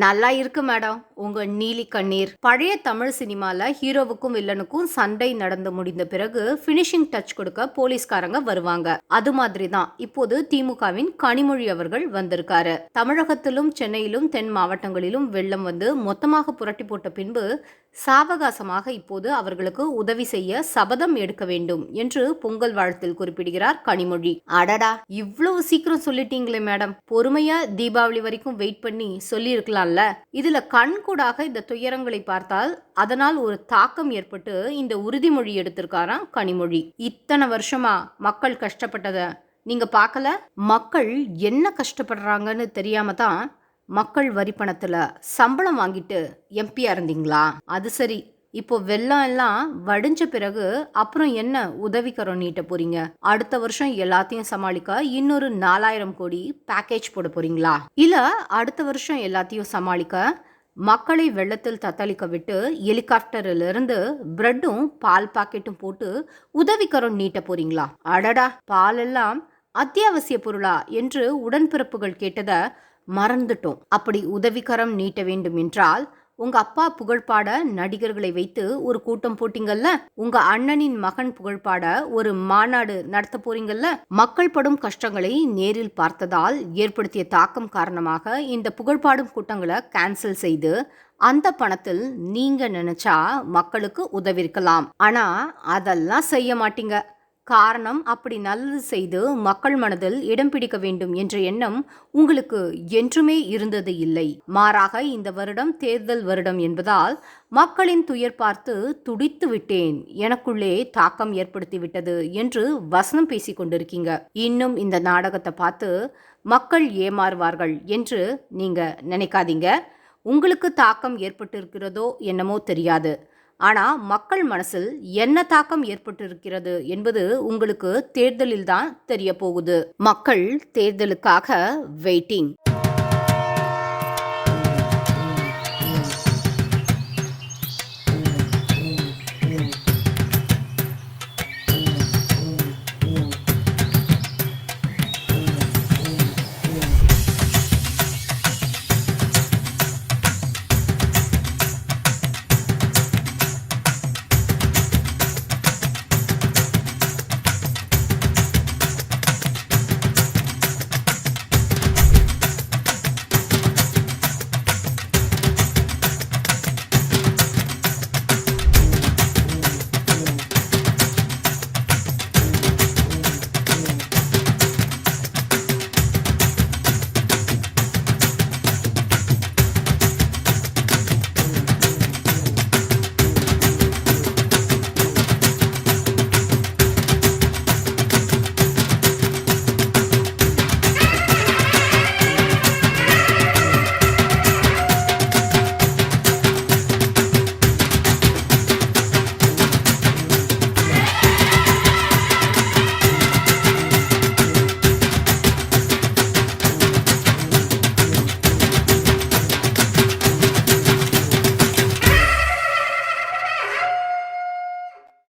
நல்லா இருக்கு மேடம் உங்க நீலி கண்ணீர். பழைய தமிழ் சினிமால ஹீரோவுக்கும் வில்லனுக்கும் சண்டை நடந்து முடிந்த பிறகு பினிஷிங் டச் கொடுக்க போலீஸ்காரங்க வருவாங்க. அது மாதிரி தான் இப்போது திமுகவின் கனிமொழி அவர்கள் வந்திருக்காரு. தமிழகத்திலும் சென்னையிலும் தென் மாவட்டங்களிலும் வெள்ளம் வந்து மொத்தமாக புரட்டி போட்ட பின்பு சாவகாசமாக இப்போது அவர்களுக்கு உதவி செய்ய சபதம் எடுக்க வேண்டும் என்று பொங்கல் வாழ்த்தில் குறிப்பிடுகிறார் கனிமொழி. அடடா, இவ்வளவு சீக்கிரம் சொல்லிட்டீங்களே மேடம், பொறுமையா தீபாவளி வரைக்கும் வெயிட் பண்ணி சொல்லி இருக்கலாம்ல. இதுல கண்கூடாக இந்த துயரங்களை பார்த்தால் அதனால் ஒரு தாக்கம் ஏற்பட்டு இந்த உறுதிமொழி எடுத்திருக்காராம் கனிமொழி. இத்தனை வருஷமா மக்கள் கஷ்டப்பட்டத நீங்க பார்க்கல? மக்கள் என்ன கஷ்டப்படுறாங்கன்னு தெரியாம தான் மக்கள் வரி பணத்துல சம்பளம் வாங்கிட்டு எம்பியா இருந்தீங்களா? அது சரி, இப்போ வெள்ளம் எல்லாம் வடிஞ்ச பிறகு அப்புறம் என்ன உதவிக்கரம் நீட்ட போறீங்க? அடுத்த வருஷம் எல்லாத்தையும் சமாளிக்க இன்னொரு 4000 கோடி பேக்கேஜ் போட போறீங்களா? இல்ல அடுத்த வருஷம் எல்லாத்தையும் சமாளிக்க மக்களை வெள்ளத்தில் தத்தளிக்க விட்டு ஹெலிகாப்டரில் இருந்து பிரெட்டும் பால் பாக்கெட்டும் போட்டு உதவிக்கரம் நீட்ட போறீங்களா? அடடா, பால் எல்லாம் அத்தியாவசிய பொருளா என்று உடன்பிறப்புகள் கேட்டத மறந்துட்டோம். அப்படி உதவிக்கரம் நீட்ட வேண்டும் என்றால் உங்க அப்பா புகழ்பாட நடிகர்களை வைத்து ஒரு கூட்டம் போட்டீங்கல்ல, உங்க அண்ணனின் மகன் புகழ்பாட ஒரு மாநாடு நடத்த போறீங்கல்ல. மக்கள் படும் கஷ்டங்களை நேரில் பார்த்ததால் ஏற்படுத்திய தாக்கம் காரணமாக இந்த புகழ்பாடும் கூட்டங்களை கேன்சல் செய்து அந்த பணத்தில் நீங்க நினைச்சா மக்களுக்கு உதவிருக்கலாம். ஆனா அதெல்லாம் செய்ய மாட்டீங்க. காரணம், அப்படி நல்லது செய்து மக்கள் மனதில் இடம் பிடிக்க வேண்டும் என்ற எண்ணம் உங்களுக்கு என்றுமே இருந்தது இல்லை. மாறாக இந்த வருடம் தேர்தல் வருடம் என்பதால் மக்களின் துயர் பார்த்து துடித்து விட்டேன், எனக்குள்ளே தாக்கம் ஏற்படுத்தி விட்டது என்று வசனம் பேசி கொண்டிருக்கீங்க. இன்னும் இந்த நாடகத்தை பார்த்து மக்கள் ஏமாறுவார்கள் என்று நீங்க நினைக்காதீங்க. உங்களுக்கு தாக்கம் ஏற்பட்டிருக்கிறதோ என்னமோ தெரியாது. ஆனால் மக்கள் மனசில் என்ன தாக்கம் ஏற்பட்டிருக்கிறது என்பது உங்களுக்கு தேர்தலில் தான் தெரிய போகுது. மக்கள் தேர்தலுக்காக வெயிட்டிங்.